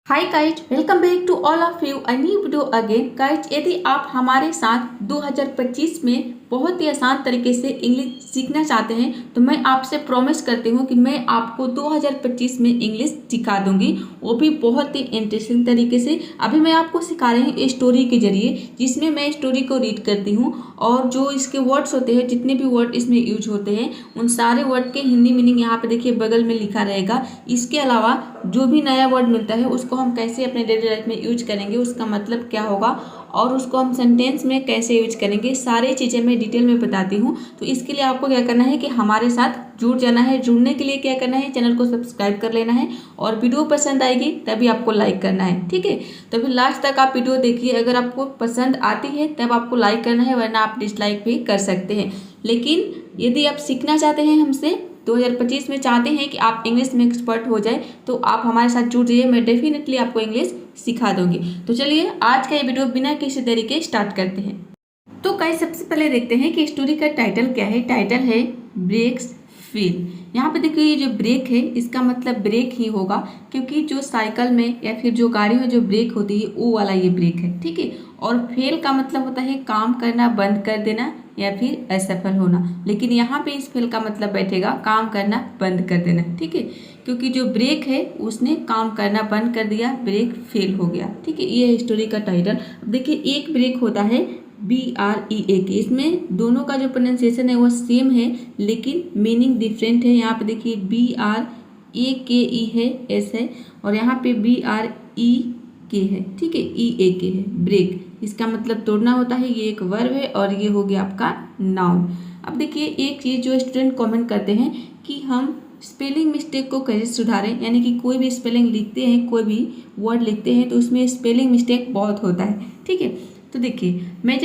Hi guys, welcome back to all of you a new video again. Guys, यदि आप हमारे साथ 2025 में बहुत ही आसान तरीके से इंग्लिश सीखना चाहते हैं तो मैं आपसे प्रॉमिस करती हूँ कि मैं आपको 2025 में इंग्लिश सिखा दूंगी, वो भी बहुत ही इंटरेस्टिंग तरीके से। अभी मैं आपको सिखा रही हूँ स्टोरी के जरिए, जिसमें मैं स्टोरी को रीड करती हूँ और जो इसके वर्ड्स होते हैं, जितने भी वर्ड इसमें यूज होते हैं, उन सारे वर्ड के हिंदी मीनिंग यहाँ पे देखिए बगल में लिखा रहेगा। इसके अलावा जो भी नया वर्ड मिलता है उसको हम कैसे अपने डेली लाइफ में यूज करेंगे, उसका मतलब क्या होगा और उसको हम सेंटेंस में कैसे यूज करेंगे, सारी चीज़ें मैं डिटेल में बताती हूँ। तो इसके लिए आपको क्या करना है कि हमारे साथ जुड़ जाना है। जुड़ने के लिए क्या करना है, चैनल को सब्सक्राइब कर लेना है और वीडियो पसंद आएगी तभी आपको लाइक करना है, ठीक है। तभी लास्ट तक आप वीडियो देखिए, अगर आपको पसंद आती है तब आपको लाइक करना है, वरना आप डिसलाइक भी कर सकते हैं। लेकिन यदि आप सीखना चाहते हैं हमसे, 2025 में चाहते हैं कि आप इंग्लिश में एक्सपर्ट हो जाए, तो आप हमारे साथ जुड़ जाइए, मैं डेफिनेटली आपको इंग्लिश सिखा दूंगी। तो चलिए आज का ये वीडियो बिना किसी देरी के स्टार्ट करते हैं। तो गाइस, सबसे पहले देखते हैं कि स्टोरी का टाइटल क्या है। टाइटल है ब्रेक्स फील। यहाँ पे देखिए, ये जो ब्रेक है इसका मतलब ब्रेक ही होगा, क्योंकि जो साइकिल में या फिर जो गाड़ी में जो ब्रेक होती है वो वाला ये ब्रेक है, ठीक है। और फेल का मतलब होता है काम करना बंद कर देना या फिर असफल होना, लेकिन यहाँ पे इस फेल का मतलब बैठेगा काम करना बंद कर देना, ठीक है। क्योंकि जो ब्रेक है उसने काम करना बंद कर दिया, ब्रेक फेल हो गया, ठीक है। ये है स्टोरी का टाइटल। अब देखिए, एक ब्रेक होता है BREAK, इसमें दोनों का जो प्रोनाउंसिएशन है वो सेम है लेकिन मीनिंग डिफरेंट है। यहाँ पे देखिए BRAKE है, एस है, और यहाँ पे BREK है, ठीक है, EAK है। ब्रेक इसका मतलब तोड़ना होता है, ये एक वर्ब है और ये हो गया आपका नाउन। अब देखिए, एक चीज़ जो स्टूडेंट कमेंट करते हैं कि हम स्पेलिंग मिस्टेक को कैसे सुधारें, यानी कि कोई भी स्पेलिंग लिखते हैं, कोई भी वर्ड लिखते हैं तो उसमें स्पेलिंग मिस्टेक बहुत होता है, ठीक है। तो देखिए, मैं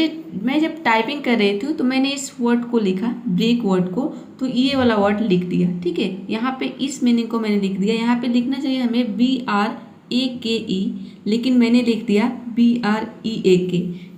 जब टाइपिंग कर रही थी तो मैंने इस वर्ड को लिखा, ब्रेक वर्ड को, तो ये वाला वर्ड लिख दिया, ठीक है। यहाँ पे इस मीनिंग को मैंने लिख दिया। यहाँ पे लिखना चाहिए हमें BRAKE, लेकिन मैंने लिख दिया BREAK,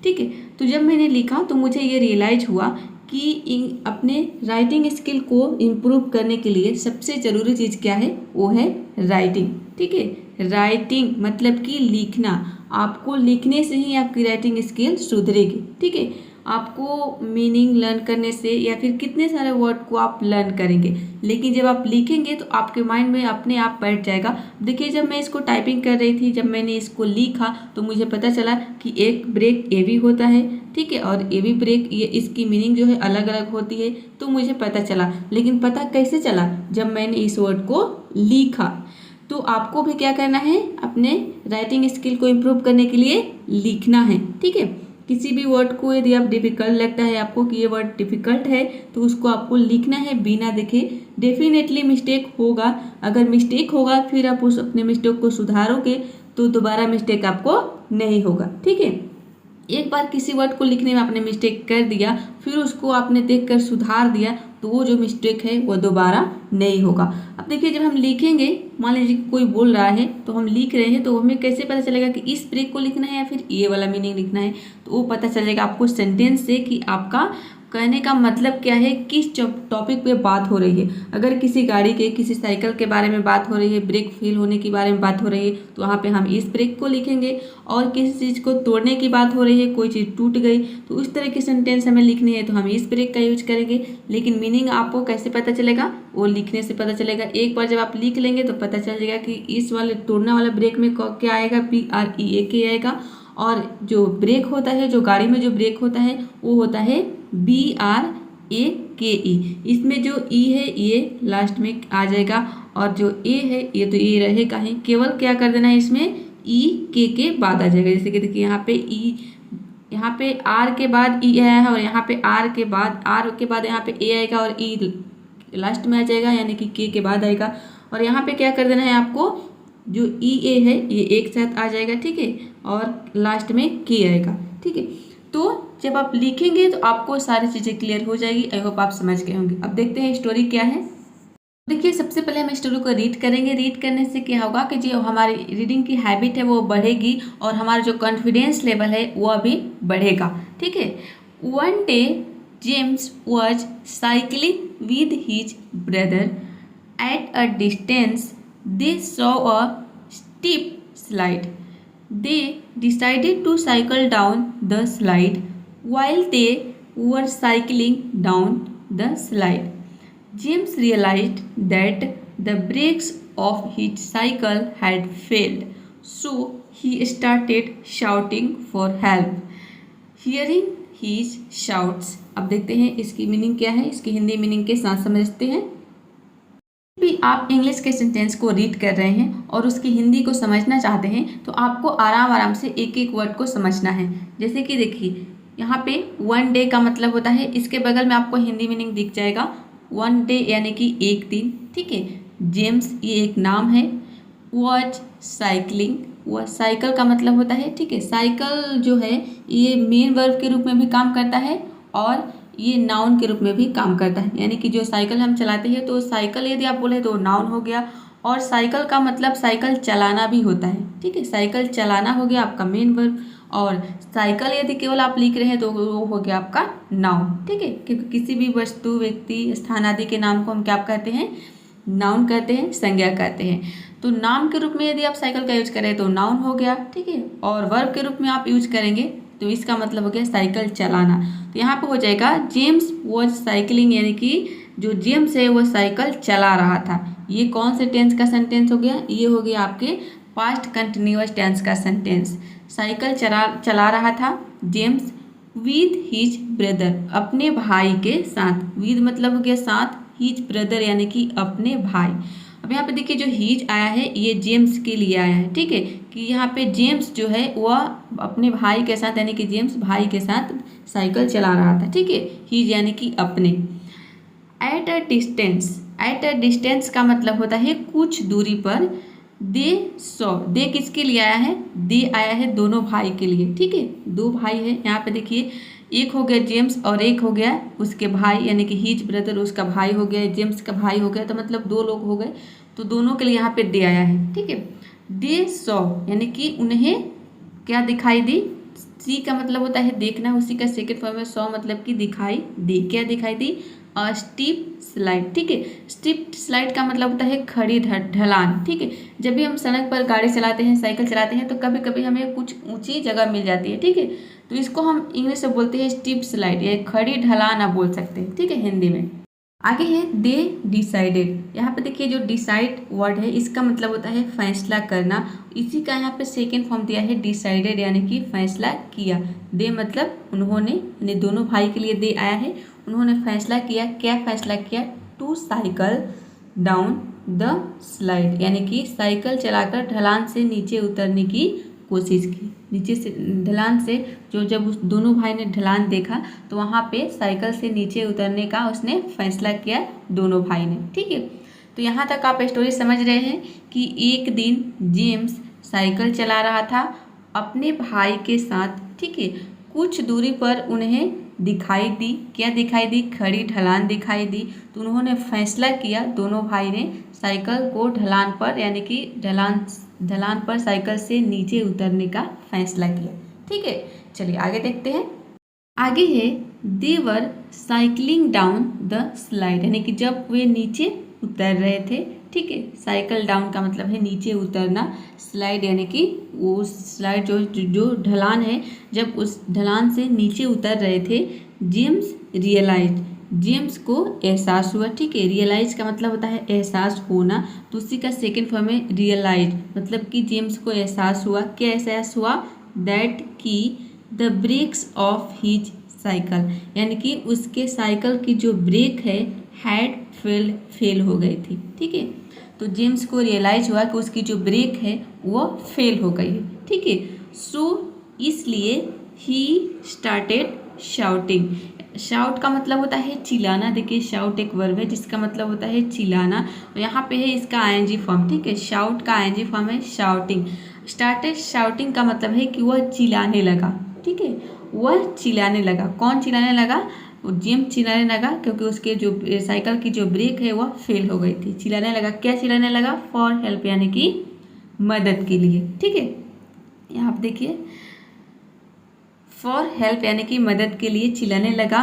ठीक है। तो जब मैंने लिखा तो मुझे ये रियलाइज हुआ कि अपने राइटिंग स्किल को इम्प्रूव करने के लिए सबसे ज़रूरी चीज़ क्या है, वो है राइटिंग, ठीक है। राइटिंग मतलब कि लिखना, आपको लिखने से ही आपकी राइटिंग स्किल सुधरेगी, ठीक है। आपको मीनिंग लर्न करने से या फिर कितने सारे वर्ड को आप लर्न करेंगे, लेकिन जब आप लिखेंगे तो आपके माइंड में अपने आप बैठ जाएगा। देखिए, जब मैं इसको टाइपिंग कर रही थी, जब मैंने इसको लिखा तो मुझे पता चला कि एक ब्रेक ए भी होता है, ठीक है, और ए भी ब्रेक, ये इसकी मीनिंग जो है अलग अलग होती है, तो मुझे पता चला। लेकिन पता कैसे चला, जब मैंने इस वर्ड को लिखा। तो आपको भी क्या करना है, अपने राइटिंग स्किल को इम्प्रूव करने के लिए लिखना है, ठीक है। किसी भी वर्ड को यदि आप डिफिकल्ट लगता है आपको कि ये वर्ड डिफिकल्ट है, तो उसको आपको लिखना है बिना देखे। डेफिनेटली मिस्टेक होगा, अगर मिस्टेक होगा फिर आप उस अपने मिस्टेक को सुधारोगे तो दोबारा मिस्टेक आपको नहीं होगा, ठीक है। एक बार किसी वर्ड को लिखने में आपने मिस्टेक कर दिया, फिर उसको आपने देखकर सुधार दिया, तो वो जो मिस्टेक है वो दोबारा नहीं होगा। अब देखिए, जब हम लिखेंगे, मान लीजिए कोई बोल रहा है तो हम लिख रहे हैं, तो हमें कैसे पता चलेगा कि इस ब्रेक को लिखना है या फिर ये वाला मीनिंग लिखना है, तो वो पता चलेगा आपको सेंटेंस से कि आपका कहने का मतलब क्या है, किस टॉपिक पे बात हो रही है। अगर किसी गाड़ी के, किसी साइकिल के बारे में बात हो रही है, ब्रेक फेल होने के बारे में बात हो रही है, तो वहाँ पे हम इस ब्रेक को लिखेंगे। और किसी चीज़ को तोड़ने की बात हो रही है, कोई चीज़ टूट गई, तो उस तरह की सेंटेंस हमें लिखनी है तो हम इस ब्रेक का यूज करेंगे। लेकिन मीनिंग आपको कैसे पता चलेगा, वो लिखने से पता चलेगा। एक बार जब आप लिख लेंगे तो पता चल जाएगा कि इस वाले तोड़ने वाला ब्रेक में क्या आएगा, BREAK आएगा। और जो ब्रेक होता है, जो गाड़ी में जो ब्रेक होता है, वो होता है BRAKE। इसमें जो ई है ये लास्ट में आ जाएगा, और जो ए है ये तो ये रहेगा ही, केवल क्या कर देना है, इसमें EK के बाद आ जाएगा। जैसे कि देखिए, यहाँ पे ई, यहाँ पे आर के बाद ई आया है, और यहाँ पे आर के बाद यहाँ पे ए आएगा और ई लास्ट में आ जाएगा, यानी कि के बाद आएगा। और यहाँ पे क्या कर देना है आपको, जो EA है ये एक साथ आ जाएगा, ठीक है, और लास्ट में के आएगा, ठीक है। तो जब आप लिखेंगे तो आपको सारी चीज़ें क्लियर हो जाएगी। आई होप आप समझ गए होंगे। अब देखते हैं स्टोरी क्या है। देखिए, सबसे पहले हम स्टोरी को रीड करेंगे। रीड करने से क्या होगा कि जो हमारी रीडिंग की हैबिट है वो बढ़ेगी और हमारा जो कॉन्फिडेंस लेवल है वो भी बढ़ेगा, ठीक है। One day James was cycling with his brother at a distance. They saw a steep slide. They decided to cycle down the slide. While they were cycling down the slide, James realized that the brakes of his cycle had failed, so he started shouting for help. Hearing his shouts, अब देखते हैं इसकी meaning क्या है, इसकी Hindi meaning के साथ समझते हैं। भी आप इंग्लिश के सेंटेंस को रीड कर रहे हैं और उसकी हिंदी को समझना चाहते हैं तो आपको आराम आराम से एक एक वर्ड को समझना है। जैसे कि देखिए यहाँ पे वन डे का मतलब होता है, इसके बगल में आपको हिंदी मीनिंग दिख जाएगा, वन डे यानी कि एक दिन, ठीक है। जेम्स ये एक नाम है। वॉच साइकिलिंग, वह साइकिल का मतलब होता है, ठीक है। साइकिल जो है ये मेन वर्ब के रूप में भी काम करता है और ये नाउन के रूप में भी काम करता है, यानी कि जो साइकिल हम चलाते हैं तो साइकिल यदि आप बोले तो नाउन हो गया, और साइकिल का मतलब साइकिल चलाना भी होता है, ठीक है। साइकिल चलाना हो गया आपका मेन वर्ब, और साइकिल यदि केवल आप लिख रहे हैं तो वो हो गया आपका नाउन, ठीक है। क्योंकि किसी भी वस्तु, व्यक्ति, स्थान आदि के नाम को हम क्या कहते हैं, नाउन कहते हैं, संज्ञा कहते हैं। तो नाम के रूप में यदि आप साइकिल का यूज करें तो नाउन हो गया, ठीक है। और वर्ब के रूप में आप यूज करेंगे तो इसका मतलब हो गया साइकिल चलाना। तो यहाँ पे हो जाएगा जेम्स वॉज साइकिलिंग, यानी कि जो जेम्स है वो साइकिल चला रहा था। ये कौन से टेंस का सेंटेंस हो गया, ये हो गया आपके पास्ट कंटिन्यूअस टेंस का सेंटेंस। साइकिल चला रहा था जेम्स विद हिज ब्रदर, अपने भाई के साथ। विद मतलब हो गया साथ, हिज ब्रदर यानी कि अपने भाई। अब यहाँ पे देखिए जो हीज आया है ये जेम्स के लिए आया है, ठीक है, कि यहाँ पे जेम्स जो है वह अपने भाई के साथ, यानी कि जेम्स भाई के साथ साइकिल चला रहा था, ठीक है। हीज यानी कि अपने। At a distance, at a distance का मतलब होता है कुछ दूरी पर। दे सॉ, दे किसके लिए आया है, दे आया है दोनों भाई के लिए, ठीक है। दो भाई है यहाँ पे देखिए, एक हो गया जेम्स और एक हो गया उसके भाई, यानी कि हिज ब्रदर उसका भाई हो गया, जेम्स का भाई हो गया, तो मतलब दो लोग हो गए, तो दोनों के लिए यहाँ पे दे आया है, ठीक है। दे सॉ यानी कि उन्हें क्या दिखाई दी, सी का मतलब होता है देखना, उसी का सेकेंड फॉर्म है सॉ मतलब कि दिखाई दी। क्या दिखाई दी, स्टीप स्लाइड, ठीक है। स्टीप स्लाइड का मतलब होता है खड़ी ढलान, ठीक है। जब भी हम सड़क पर गाड़ी चलाते हैं, साइकिल चलाते हैं तो कभी कभी हमें कुछ ऊंची जगह मिल जाती है, ठीक है, तो इसको हम इंग्लिश में बोलते हैं स्टीप स्लाइड, या खड़ी ढलान आप बोल सकते हैं, ठीक है, हिंदी में। आगे है दे डिसाइडेड। यहाँ पे देखिए जो डिसाइड वर्ड है इसका मतलब होता है फैसला करना, इसी का यहाँ पे सेकेंड फॉर्म दिया है डिसाइडेड, यानी कि फैसला किया। दे मतलब उन्होंने, यानी दोनों भाई के लिए दे आया है, उन्होंने फैसला किया। क्या फैसला किया, to cycle down the slide, यानी कि साइकिल चलाकर ढलान से नीचे उतरने की कोशिश की। नीचे से ढलान से जो जब उस दोनों भाई ने ढलान देखा तो वहाँ पे साइकिल से नीचे उतरने का उसने फैसला किया दोनों भाई ने, ठीक है। तो यहाँ तक आप स्टोरी समझ रहे हैं कि एक दिन जेम्स साइकिल चला रहा था अपने भाई के साथ, ठीक है। कुछ दूरी पर उन्हें दिखाई दी, क्या दिखाई दी, खड़ी ढलान दिखाई दी, तो उन्होंने फैसला किया, दोनों भाई ने साइकिल को ढलान पर, यानी कि ढलान पर साइकिल से नीचे उतरने का फैसला किया, ठीक है। चलिए आगे देखते हैं। आगे है देवर साइकिलिंग डाउन द स्लाइड, यानी कि जब वे नीचे उतर रहे थे, ठीक है। साइकिल डाउन का मतलब है नीचे उतरना, स्लाइड यानी कि वो स्लाइड जो ढलान है, जब उस ढलान से नीचे उतर रहे थे, जेम्स रियलाइज, जेम्स को एहसास हुआ, ठीक है। रियलाइज का मतलब होता है एहसास होना, तो उसी का सेकेंड फॉर्म है रियलाइज, मतलब कि जेम्स को एहसास हुआ। क्या एहसास हुआ, दैट की the brakes of his cycle, यानी कि उसके साइकिल की जो ब्रेक है हैड फेल हो गई थी, ठीक है। तो जेम्स को रियलाइज हुआ कि उसकी जो ब्रेक है वो फेल हो गई है, ठीक है। सो इसलिए ही स्टार्टेड शाउटिंग। शाउट का मतलब होता है चिल्लाना। देखिए शाउट एक वर्ब है जिसका मतलब होता है चिल्लाना, और यहाँ पे है इसका आईएनजी फॉर्म, ठीक है। शाउट का आईएनजी फॉर्म है शाउटिंग। स्टार्टेड शाउटिंग का मतलब है कि वह चिल्लाने लगा, ठीक है। वह चिल्लाने लगा, कौन चिल्लाने लगा, जेम्स चिल्लाने लगा, क्योंकि उसके जो साइकिल की जो ब्रेक है वह फेल हो गई थी। चिल्लाने लगा, क्या चिल्लाने लगा, फॉर हेल्प यानी कि मदद के लिए, ठीक है। यहाँ आप देखिए फॉर हेल्प यानी कि मदद के लिए चिल्लाने लगा।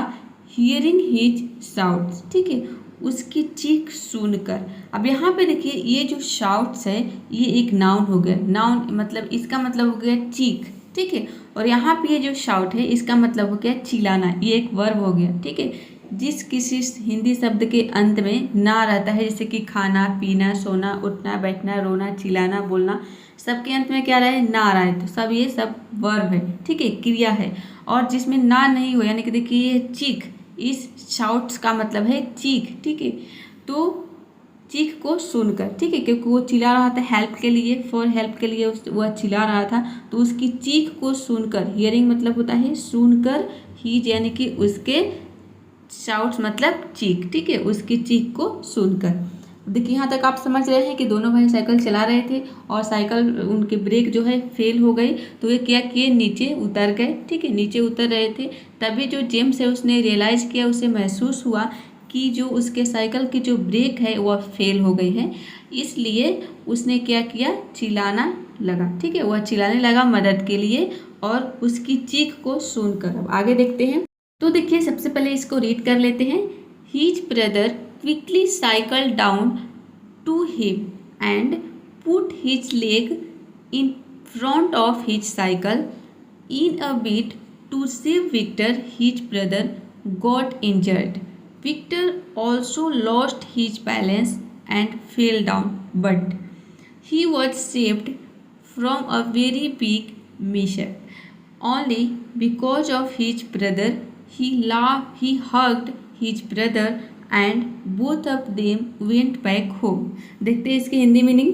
हियरिंग हिज शाउट्स, ठीक है। उसकी चीख सुनकर। अब यहाँ पे देखिए ये जो शाउट्स है ये एक नाउन हो गया, नाउन मतलब इसका मतलब हो गया चीख, ठीक है। और यहाँ पे ये जो शाउट है इसका मतलब हो गया चिल्लाना, ये एक वर्ब हो गया, ठीक है। जिस किसी हिंदी शब्द के अंत में ना रहता है, जैसे कि खाना पीना सोना उठना बैठना रोना चिल्लाना बोलना, सबके अंत में क्या रहा है, ना आ रहा है, तो सब ये सब वर्ब है, ठीक है, क्रिया है। और जिसमें ना नहीं हो यानी कि देखिए ये चीख, इस शाउट्स का मतलब है चीख, ठीक है। तो चीख को सुनकर, ठीक है, क्योंकि वो चिल्ला रहा था हेल्प के लिए, फॉर हेल्प के लिए वह चिल्ला रहा था, तो उसकी चीख को सुनकर, हियरिंग मतलब होता है सुनकर, हीज यानी कि उसके, शाउट्स मतलब चीख, ठीक है, उसकी चीख को सुनकर। देखिए यहाँ तक आप समझ रहे हैं कि दोनों भाई साइकिल चला रहे थे और साइकिल उनके ब्रेक जो है फेल हो गई, तो ये क्या किए, नीचे उतर गए, ठीक है, नीचे उतर रहे थे। तभी जो जेम्स है उसने रियलाइज़ किया, उसे महसूस हुआ कि जो उसके साइकिल की जो ब्रेक है वह फेल हो गई है, इसलिए उसने क्या किया, चिल्लाना लगा, ठीक है, वह चिल्लाने लगा मदद के लिए और उसकी चीख को सुनकर। अब आगे देखते हैं। तो देखिए सबसे पहले इसको रीड कर लेते हैं। His brother quickly cycle down to him and put his leg in front of his cycle in a bit to save Victor, his brother got injured. Victor also lost his balance and fell down, but he was saved from a very big mishap. Only because of his brother, he hugged his brother and both of them went back home. देखते हैं इसकी Hindi meaning.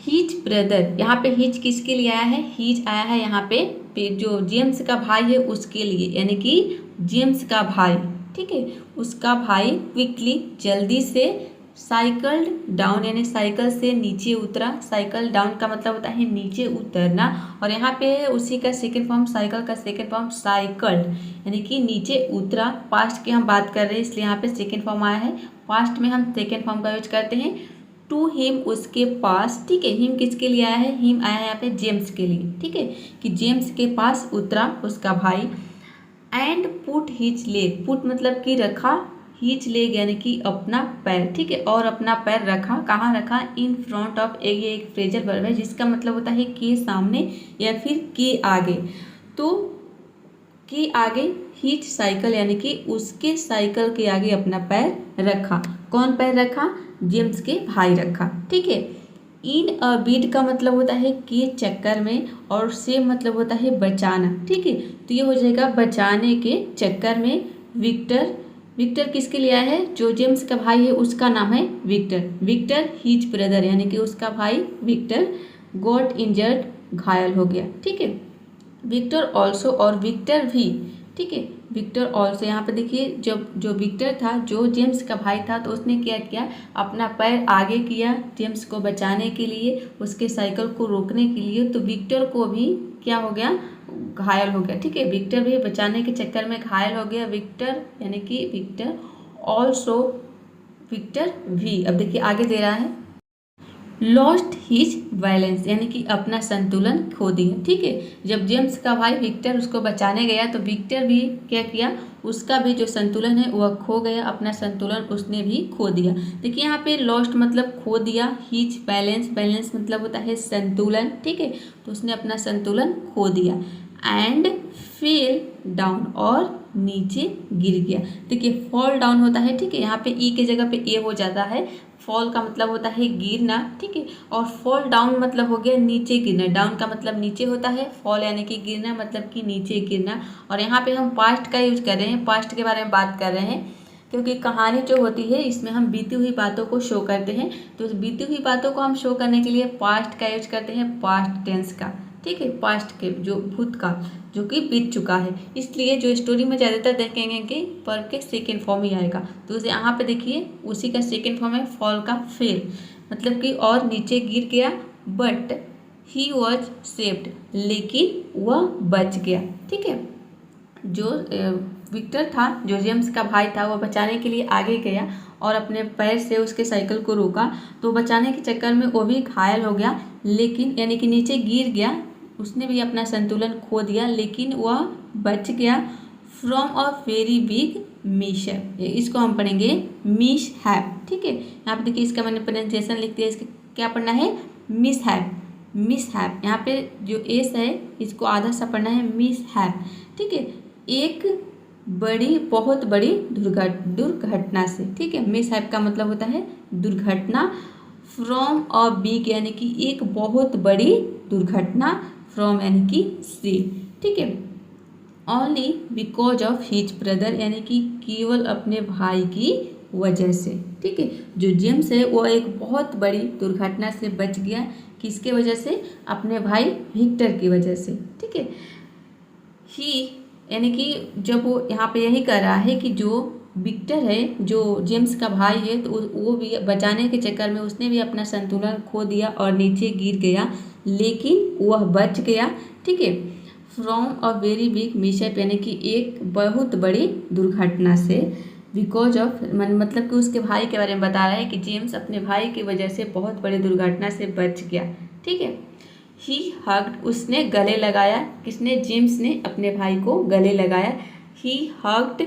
His brother, यहाँ पे his किसके लिए आया है, his आया है यहाँ पे जो जेम्स का भाई है उसके लिए, यानी कि जेम्स का भाई, ठीक है, उसका भाई क्विकली जल्दी से साइकिल डाउन यानी साइकिल से नीचे उतरा। साइकिल डाउन का मतलब होता है नीचे उतरना, और यहाँ पे उसी का सेकेंड फॉर्म, साइकिल का सेकेंड फॉर्म साइकिल्ड यानी कि नीचे उतरा। पास्ट की हम बात कर रहे हैं इसलिए यहाँ पे सेकेंड फॉर्म आया है, पास्ट में हम सेकेंड फॉर्म का यूज करते हैं। टू हिम उसके पास, ठीक है, हिम किसके लिए आया है, हिम आया है यहाँ पे जेम्स के लिए, ठीक है, कि जेम्स के पास उतरा उसका भाई। And put his leg, put मतलब कि रखा, हिज लेग यानी कि अपना पैर, ठीक है, और अपना पैर रखा, कहाँ रखा, इन फ्रंट ऑफ, ये एक फ्रेजल वर्ब है जिसका मतलब होता है के सामने या फिर के आगे। तो के आगे हिज साइकिल यानी कि उसके साइकिल के आगे अपना पैर रखा। कौन पैर रखा, जेम्स के भाई रखा, ठीक है। इन अ बीट का मतलब होता है के चक्कर में, और सेव मतलब होता है बचाना, ठीक है, तो ये हो जाएगा बचाने के चक्कर में। विक्टर, विक्टर किसके लिए आया है, जो जेम्स का भाई है उसका नाम है विक्टर। विक्टर हिज ब्रदर यानी कि उसका भाई विक्टर गॉट इंजर्ड, घायल हो गया, ठीक है। विक्टर ऑल्सो, और विक्टर भी, ठीक है, विक्टर ऑल्सो यहाँ पे देखिए जब जो विक्टर था जो जेम्स का भाई था तो उसने क्या किया, अपना पैर आगे किया जेम्स को बचाने के लिए, उसके साइकिल को रोकने के लिए, तो विक्टर को भी क्या हो गया, घायल हो गया, ठीक है, विक्टर भी बचाने के चक्कर में घायल हो गया। विक्टर यानी कि विक्टर ऑल्सो, विक्टर भी, अब देखिए आगे दे रहा है, लॉस्ट हिज बैलेंस यानी कि अपना संतुलन खो दिया, ठीक है। जब जेम्स का भाई विक्टर उसको बचाने गया तो विक्टर भी क्या किया, उसका भी जो संतुलन है वह खो गया, अपना संतुलन उसने भी खो दिया। देखिए यहाँ पे लॉस्ट मतलब खो दिया, हिज बैलेंस, बैलेंस मतलब होता है संतुलन, ठीक है, तो उसने अपना संतुलन खो दिया। एंड फेल डाउन, और नीचे गिर गया। देखिए फॉल डाउन होता है, ठीक है, यहाँ पे ई के जगह पे ए हो जाता है। फॉल का मतलब होता है गिरना, ठीक है, और फॉल डाउन मतलब हो गया नीचे गिरना। डाउन का मतलब नीचे होता है, फॉल यानी कि गिरना मतलब कि नीचे गिरना। और यहाँ पे हम पास्ट का यूज कर रहे हैं, पास्ट के बारे में बात कर रहे हैं, क्योंकि कहानी जो होती है इसमें हम बीती हुई बातों को शो करते हैं, तो उस बीती हुई बातों को हम शो करने के लिए पास्ट का यूज करते हैं, पास्ट टेंस का, ठीक है, पास्ट के जो भूत का जो कि बीत चुका है। इसलिए जो स्टोरी में ज़्यादातर देखेंगे कि वर्ब के सेकेंड फॉर्म ही आएगा, तो उसे यहाँ पे देखिए उसी का सेकेंड फॉर्म है फॉल का फेल, मतलब कि और नीचे गिर गया। बट ही वॉज सेव्ड, लेकिन वह बच गया, ठीक है। जो विक्टर था, जो जेम्स का भाई था, वह बचाने के लिए आगे गया और अपने पैर से उसके साइकिल को रोका, तो बचाने के चक्कर में वो भी घायल हो गया, लेकिन यानी कि नीचे गिर गया, उसने भी अपना संतुलन खो दिया, लेकिन वह बच गया फ्रॉम अ वेरी बिग मिशहैप, इसको हम पढ़ेंगे मिशहैप। ठीक है, यहाँ पे देखिए इसका मैंने प्रोनाउंसिएशन लिख दिया, इसका क्या पढ़ना है मिशहैप, मिशहैप। यहाँ पे जो एस है इसको आधा सा पढ़ना है मिशहैप। ठीक है, एक बड़ी बहुत बड़ी दुर्घटना से। ठीक है, मिशहैप का मतलब होता है दुर्घटना, फ्रॉम अ बिग यानी कि एक बहुत बड़ी दुर्घटना, फ्रॉम यानी कि से। ठीक है, only because of his brother यानी कि केवल अपने भाई की वजह से। ठीक है, जो जेम्स है वो एक बहुत बड़ी दुर्घटना से बच गया, किसके वजह से, अपने भाई विक्टर की वजह से। ठीक है, ही यानी कि जब वो यहाँ पे यही कर रहा है कि जो विक्टर है, जो जेम्स का भाई है, तो वो भी बचाने के चक्कर में उसने भी अपना संतुलन खो दिया और नीचे गिर गया, लेकिन वह बच गया। ठीक है, from a very big mishap यानी कि एक बहुत बड़ी दुर्घटना से, बिकॉज ऑफ मतलब कि उसके भाई के बारे में बता रहा है कि जेम्स अपने भाई की वजह से बहुत बड़ी दुर्घटना से बच गया। ठीक है, ही हग्ड उसने गले लगाया, किसने, जेम्स ने अपने भाई को गले लगाया। ही हग्ड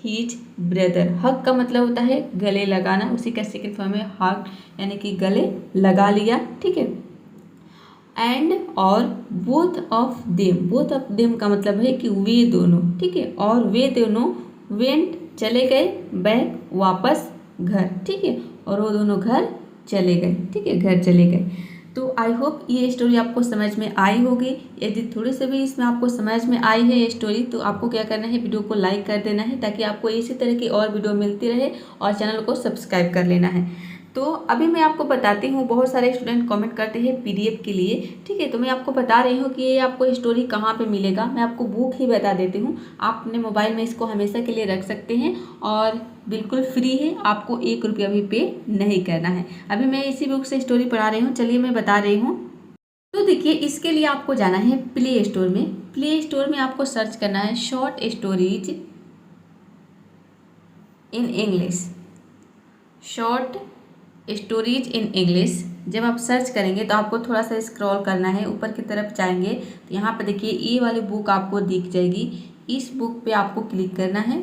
हीज ब्रदर, हग का मतलब होता है गले लगाना, उसी का सेकंड फॉर्म है हग्ड यानी कि गले लगा लिया। ठीक है, एंड और बोथ ऑफ देम का मतलब है कि वे दोनों। ठीक है, और वे दोनों वेंट चले गए, बैक वापस घर। ठीक है, और वो दोनों घर चले गए। ठीक है, घर चले गए। तो आई होप ये स्टोरी आपको समझ में आई होगी। यदि थोड़ी से भी इसमें आपको समझ में आई है ये स्टोरी, तो आपको क्या करना है, वीडियो को लाइक कर देना है ताकि आपको इसी तरह की और वीडियो मिलती रहे, और चैनल को सब्सक्राइब कर लेना है। तो अभी मैं आपको बताती हूँ, बहुत सारे स्टूडेंट कमेंट करते हैं पीडीएफ के लिए। ठीक है, तो मैं आपको बता रही हूँ कि ये आपको स्टोरी कहाँ पे मिलेगा। मैं आपको बुक ही बता देती हूँ, आप अपने मोबाइल में इसको हमेशा के लिए रख सकते हैं और बिल्कुल फ्री है, आपको 1 रुपया भी पे नहीं करना है। अभी मैं इसी बुक से स्टोरी पढ़ा रही हूँ, चलिए मैं बता रही हूँ। तो देखिए, इसके लिए आपको जाना है प्ले स्टोर में। प्ले स्टोर में आपको सर्च करना है short stories in English, short stories in English. जब आप सर्च करेंगे तो आपको थोड़ा सा स्क्रॉल करना है, ऊपर की तरफ जाएंगे तो यहाँ पर देखिए ये वाली बुक आपको दिख जाएगी। इस बुक पे आपको क्लिक करना है।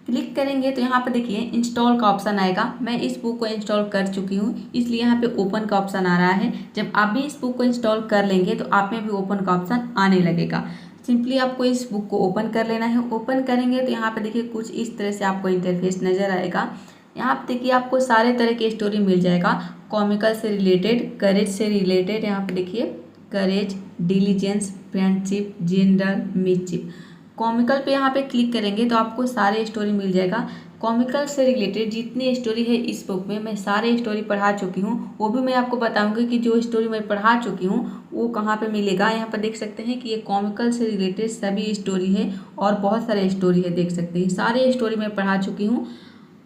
क्लिक करेंगे तो यहाँ पर देखिए इंस्टॉल का ऑप्शन आएगा। मैं इस बुक को इंस्टॉल कर चुकी हूँ, इसलिए यहाँ पे ओपन का ऑप्शन आ रहा है। जब आप भी इस बुक को इंस्टॉल कर लेंगे तो आप में भी ओपन का ऑप्शन आने लगेगा। सिंपली आपको इस बुक को ओपन कर लेना है। ओपन करेंगे तो यहाँ पे देखिए कुछ इस तरह से आपको इंटरफेस नज़र आएगा। यहाँ पे देखिए आपको सारे तरह की स्टोरी मिल जाएगा, कॉमिकल से रिलेटेड, करेज से रिलेटेड। यहाँ पे देखिए courage, diligence, friendship, general, mischief. Comical पे यहाँ पे क्लिक करेंगे तो आपको सारे स्टोरी मिल जाएगा। कॉमिकल से रिलेटेड जितनी स्टोरी है इस बुक में, मैं सारे स्टोरी पढ़ा चुकी हूँ, वो भी मैं आपको बताऊंगी कि जो स्टोरी मैं पढ़ा चुकी हूँ वो कहाँ पे मिलेगा। यहाँ पर देख सकते हैं कि ये कॉमिकल से रिलेटेड सभी स्टोरी है और बहुत सारे स्टोरी है, देख सकते हैं सारे स्टोरी मैं पढ़ा चुकी हूँ।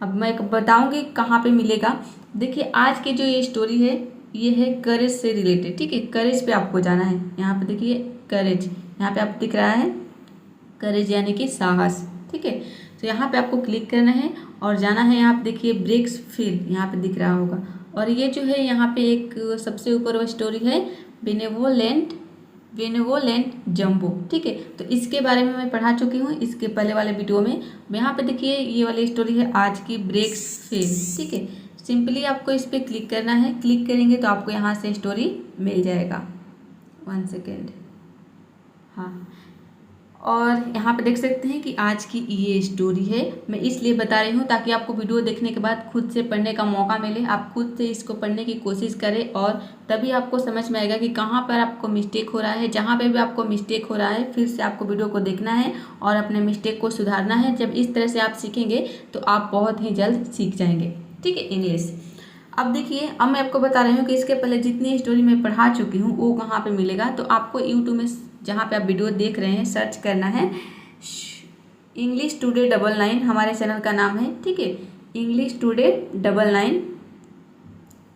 अब मैं बताऊंगी कहाँ पे मिलेगा। देखिए आज की जो ये स्टोरी है ये है करेज से रिलेटेड। ठीक है, करेज पे आपको जाना है। यहाँ पे देखिए करेज, यहाँ पे आपको दिख रहा है करेज यानी कि साहस। ठीक है, तो यहाँ पे आपको क्लिक करना है और जाना है। यहाँ पे देखिए ब्रेक्स फील, यहाँ पे दिख रहा होगा। और ये जो है यहाँ पे एक सबसे ऊपर वो स्टोरी है बेनेवोलेंट जंबो। ठीक है, तो इसके बारे में मैं पढ़ा चुकी हूँ इसके पहले वाले वीडियो में। यहाँ पे देखिए ये वाली स्टोरी है आज की, ब्रेक्स फेल। ठीक है, सिंपली आपको इस पर क्लिक करना है। क्लिक करेंगे तो आपको यहाँ से स्टोरी मिल जाएगा। 1 सेकेंड, हाँ, और यहाँ पे देख सकते हैं कि आज की ये स्टोरी है। मैं इसलिए बता रही हूँ ताकि आपको वीडियो देखने के बाद खुद से पढ़ने का मौका मिले, आप खुद से इसको पढ़ने की कोशिश करें और तभी आपको समझ में आएगा कि कहाँ पर आपको मिस्टेक हो रहा है। जहाँ पे भी आपको मिस्टेक हो रहा है फिर से आपको वीडियो को देखना है और अपने मिस्टेक को सुधारना है। जब इस तरह से आप सीखेंगे तो आप बहुत ही जल्द सीख जाएंगे। ठीक है, इंग्लिश। अब देखिए, अब मैं आपको बता रही हूँ कि इसके पहले जितनी स्टोरी मैं पढ़ा चुकी हूँ वो कहाँ पे मिलेगा। तो आपको यूट्यूब में जहाँ पे आप वीडियो देख रहे हैं सर्च करना है इंग्लिश टुडे 99, हमारे चैनल का नाम है। ठीक है, इंग्लिश टुडे 99।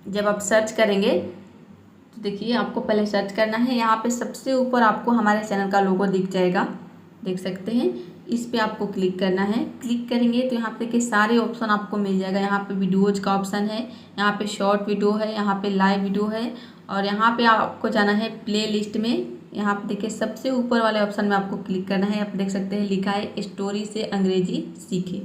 जब आप सर्च करेंगे तो देखिए आपको पहले सर्च करना है। यहाँ पे सबसे ऊपर आपको हमारे चैनल का लोगो दिख जाएगा, देख सकते हैं। इस पे आपको क्लिक करना है। क्लिक करेंगे तो यहाँ पे देखिए सारे ऑप्शन आपको मिल जाएगा। यहाँ पे वीडियोज का ऑप्शन है, यहाँ पे शॉर्ट वीडियो है, यहाँ पे लाइव वीडियो है और यहाँ पे आपको जाना है प्ले लिस्ट में। यहाँ पे देखिए सबसे ऊपर वाले ऑप्शन में आपको क्लिक करना है। आप देख सकते हैं लिखा है स्टोरी से अंग्रेजी सीखे।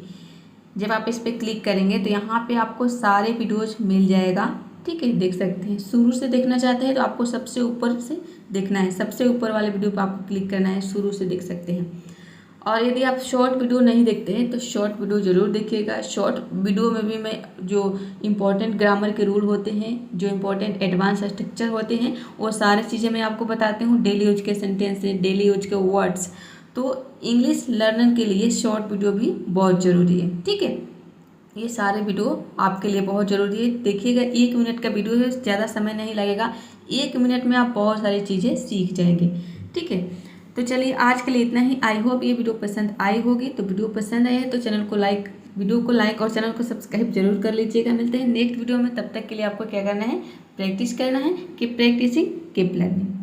जब आप इस पर क्लिक करेंगे तो यहाँ पे आपको सारे वीडियोज मिल जाएगा। ठीक है, देख सकते हैं। शुरू से देखना चाहते हैं तो आपको सबसे ऊपर से देखना है, सबसे ऊपर वाले वीडियो पर आपको क्लिक करना है, शुरू से देख सकते हैं। और यदि आप शॉर्ट वीडियो नहीं देखते हैं तो शॉर्ट वीडियो ज़रूर देखिएगा। शॉर्ट वीडियो में भी मैं जो इम्पोर्टेंट ग्रामर के रूल होते हैं, जो इम्पोर्टेंट एडवांस स्ट्रक्चर होते हैं, वो सारी चीज़ें मैं आपको बताती हूँ। डेली यूज के सेंटेंस, डेली यूज के वर्ड्स। तो इंग्लिश लर्नर के लिए शॉर्ट वीडियो भी बहुत ज़रूरी है। ठीक है, ये सारे वीडियो आपके लिए बहुत ज़रूरी है। देखिएगा, 1 मिनट का वीडियो है, ज़्यादा समय नहीं लगेगा। 1 मिनट में आप बहुत सारी चीज़ें सीख जाएंगे। ठीक है, तो चलिए आज के लिए इतना ही। आई होप ये वीडियो पसंद आई होगी। तो वीडियो पसंद आए तो वीडियो को लाइक और चैनल को सब्सक्राइब जरूर कर लीजिएगा। मिलते हैं नेक्स्ट वीडियो में। तब तक के लिए आपको क्या करना है, प्रैक्टिस करना है। Keep practicing, keep learning.